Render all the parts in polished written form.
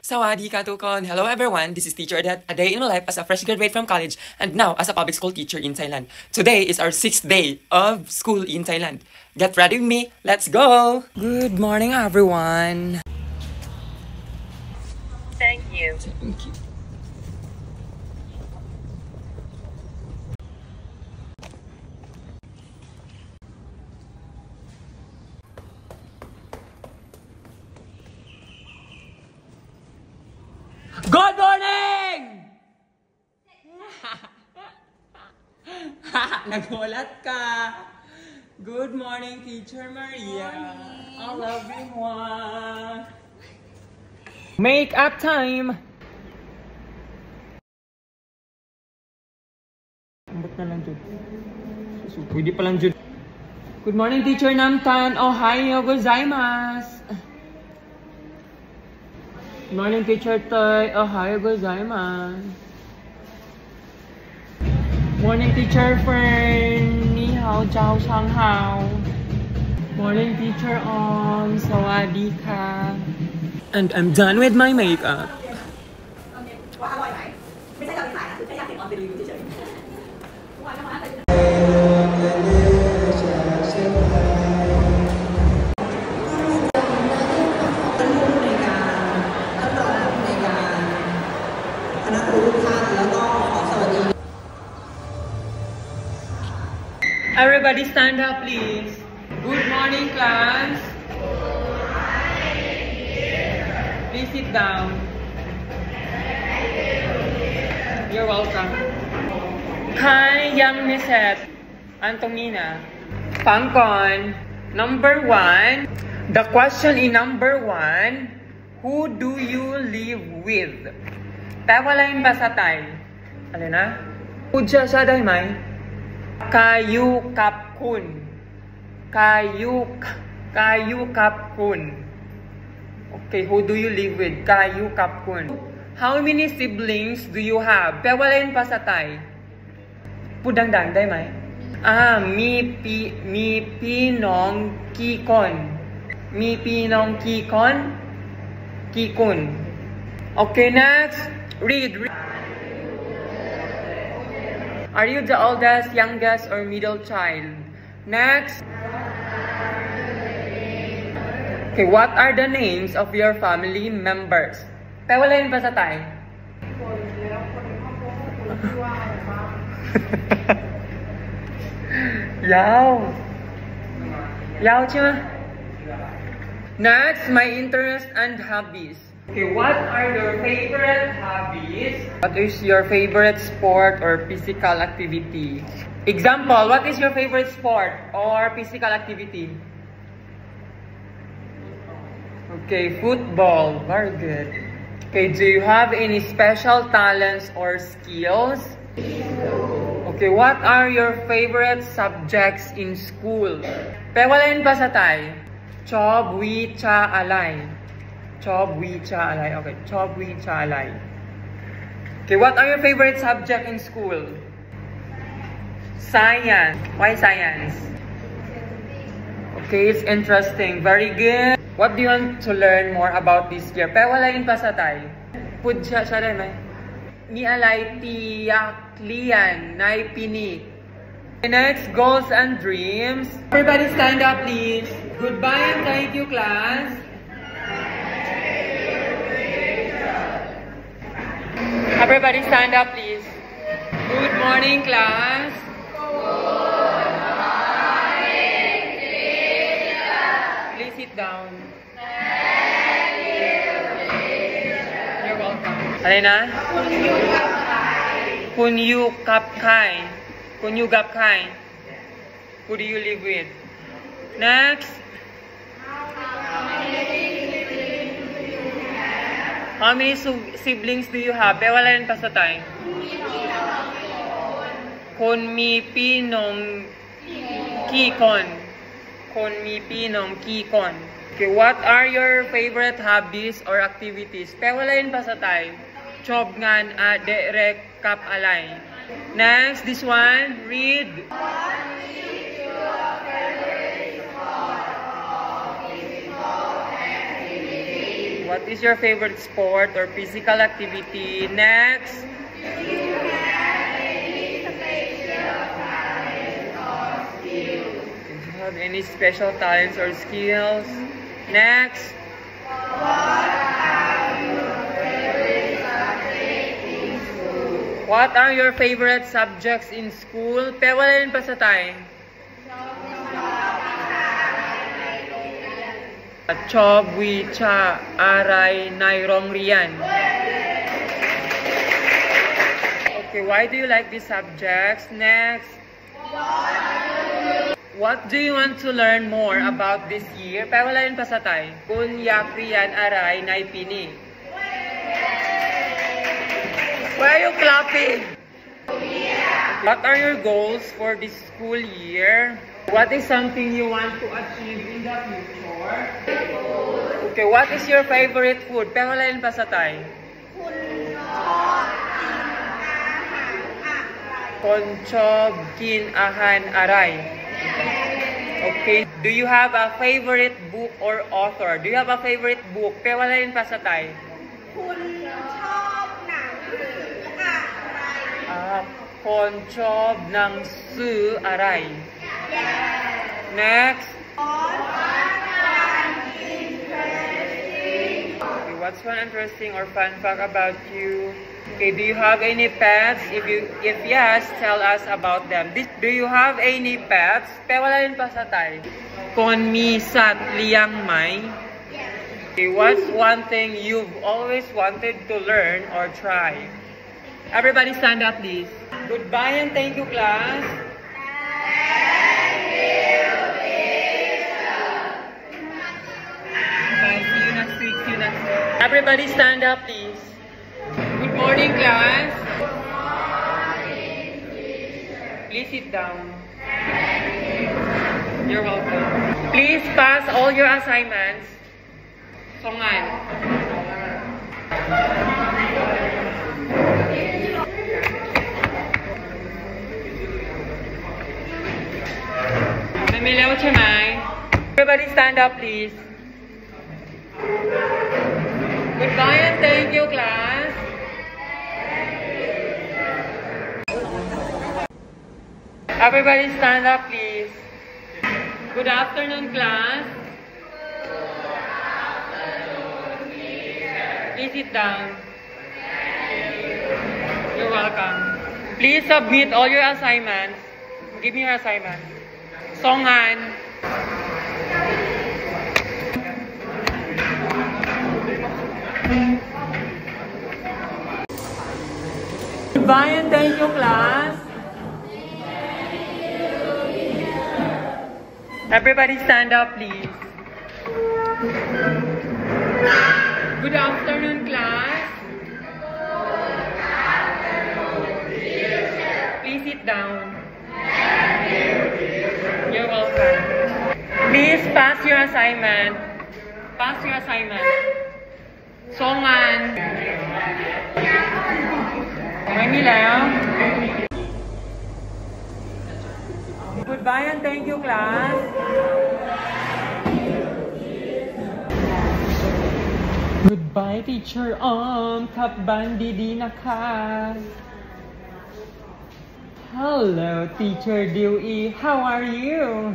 Sawadee ka tukon! Hello everyone, this is Teacher Odette, a day in my life as a fresh graduate from college and now as a public school teacher in Thailand. Today is our 6th day of school in Thailand. Get ready with me, let's go! Good morning everyone! Thank you. Thank you. Good morning! Nagulat ka! Good morning, Teacher Maria! Hello everyone! Make up time! Ambot na lang, Jud. Pwede pa lang, Jud. Good morning, Teacher Namtan! Ohayo gozaimasu! Good morning, Teacher Toy. Ohayo gozaimasu. Morning, Teacher Fern. Ni hao, jiao, shang hao. Morning, Teacher Ong. Sawadee ka. And I'm done with my makeup. Everybody stand up, please. Good morning, class. Please sit down. You're welcome. Kai Young Niset, Antonina, Pangkon. Number 1. The question in number 1, who do you live with? Tawalain ba sa Thai? Ano na? Pudya siya dahi may? Kayu kap kun. Kayu kap kun. Okay, who do you live with? Kayu kap kun. How many siblings do you have? Pewalain pa sa Thai. Pudang-dang, day may? Mi pinong kikon. Mi pinong kikon. Kikun. Okay, next. Read. Are you the oldest, youngest, or middle child? Next. Okay, what are the names of your family members? Pewalain pa sa Thai? Yao. Yao chima? Next, my interests and hobbies. Okay, what are your favorite hobbies? What is your favorite sport or physical activity? Example, what is your favorite sport or physical activity? Okay, football. Very good. Okay, do you have any special talents or skills? Okay, what are your favorite subjects in school? Pewalain pa sa Thai? Chob, wi, cha, alay. Chob, wi, cha, alay. Okay, chob, wi, cha, alay. Okay, what are your favorite subject in school? Science. Why science? Okay, it's interesting. Very good. What do you want to learn more about this year? Pewalain pa sa Thai? Pud siya rin may? Ni alay tiyak liyan nai pini. Next, goals and dreams. Everybody stand up, please. Goodbye and thank you, class. Everybody stand up, please. Good morning, class. Good morning, teacher. Please sit down. Thank you, teacher. You're welcome. Alena? Kun you kap kai. Kun you gap kai. Who do you live with? Next. How many siblings do you have? Pewalain pa sa Thai? Kun mi pinong kikon. Kun mi pinong kikon. Okay, what are your favorite hobbies or activities? Pewalain pa sa Thai? Chob ngan a derek kap alay. Next, this one, read. What is your favorite sport or physical activity? What is your favorite sport or physical activity? Next. Do you have any special talent or skills? Do you have any special talents or skills? Next. What are your favorite subjects in school? What are your favorite subjects in school? Pewalain pa sa tayo. Chob, wi, cha, aray, nairong, riyan. Okay, why do you like these subjects? Next. What do you want to learn more about this year? Pewalain pa sa tayo. Kun, yak, riyan, aray, nay, pini. Why are you clapping? What are your goals for this school year? What is something you want to achieve in the future? Okay, what is your favorite food? Pewalain pa sa tayo. Konchob, kin, ahan, aray. Okay. Do you have a favorite book or author? Do you have a favorite book? Pewalain pa sa tayo. Konchob ng su aray. Next. Okay, what's one interesting or fun fact about you? Okay, do you have any pets? If yes, tell us about them. Do you have any pets? Pewalain pa sa tayo. Kon mi sat liang may. Okay, what's one thing you've always wanted to learn or try? Everybody stand up, please. Goodbye and thank you, class. Thank you, teacher. Bye. See you next week. See you next week. Everybody stand up, please. Good morning, class. Good morning, teacher. Please sit down. Thank you. You're welcome. Please pass all your assignments. Songan. Mamilaw siya, Mai. Everybody stand up, please. Goodbye and thank you, class. Everybody stand up, please. Good afternoon, class. Please sit down. You're welcome. Please submit all your assignments. Give me your assignment. Songan. Goodbye and thank you, class. Everybody stand up, please. Good afternoon, class. Please sit down. You're welcome. Please pass your assignment. Pass your assignment. Songan. Manila. Goodbye and thank you, class. Goodbye, teacher. Kapbandi di na ka. Hello, teacher Dewey. How are you?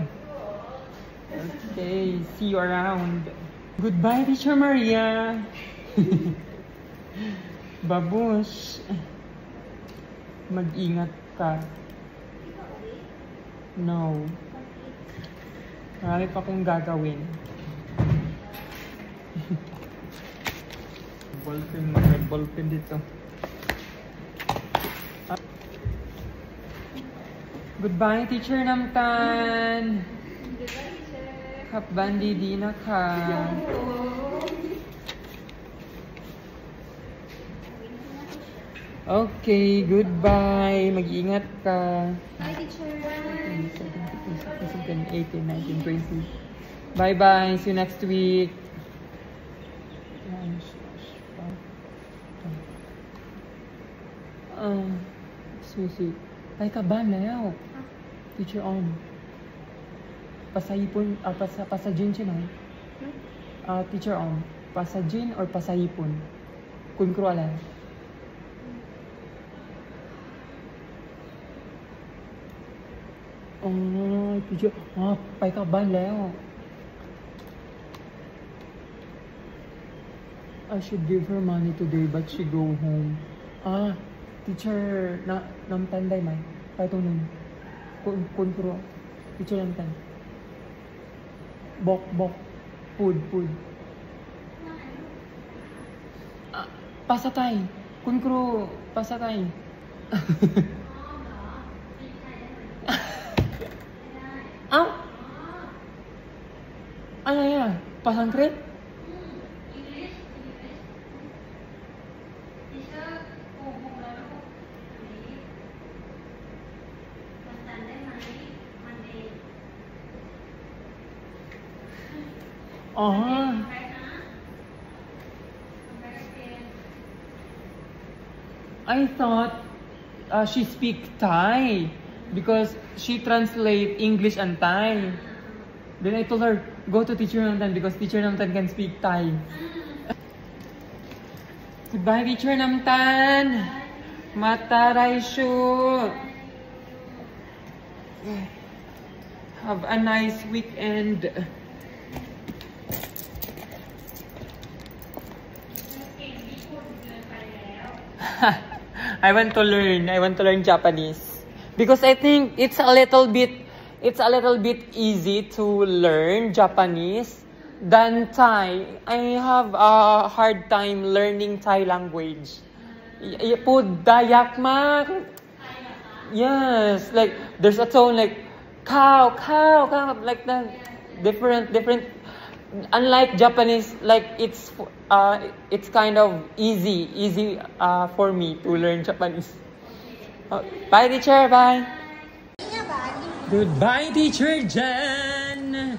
Okay, see you around. Goodbye, teacher Maria. Babush. Mag-ingat ka. No. Marami pa akong gagawin. Ballpen dito. Goodbye, teacher Namtan. Kapbandi di na ka. Okay, goodbye. Mag-iingat ka. Bye, teacher. 18, 19, 20. Bye-bye. See you next week. Susi. Ay ka ba na Teacher Pasayipon, pasajin siya na. Teacher Pasajin or pasahipon? Kun kro alam. Oh, teacher. Ah, ไปกลับบ้านแล้ว I should give her money today, but she go home. Ah, teacher, namtan ได้ไหม ไปตรงนึงคุณครู teacher namtan บอกปูดอ่ะภาษาไทยคุณครูภาษาไทย เอ้าอะไรอ่ะภาษาอังกฤษ อ๋อ I thought she speak Thai because she translate English and Thai. Then I told her, go to teacher Namtan because teacher Namtan can speak Thai. Goodbye, teacher Namtan. Mataray shu. Have a nice weekend. I want to learn Japanese because I think it's a little bit easy to learn Japanese than Thai. I have a hard time learning Thai language. Pud dayak mak. Yes, like there's a tone like cow, like that. Different. Unlike Japanese, like it's kind of easy for me to learn Japanese. Bye, teacher. Bye. Goodbye, teacher Jen.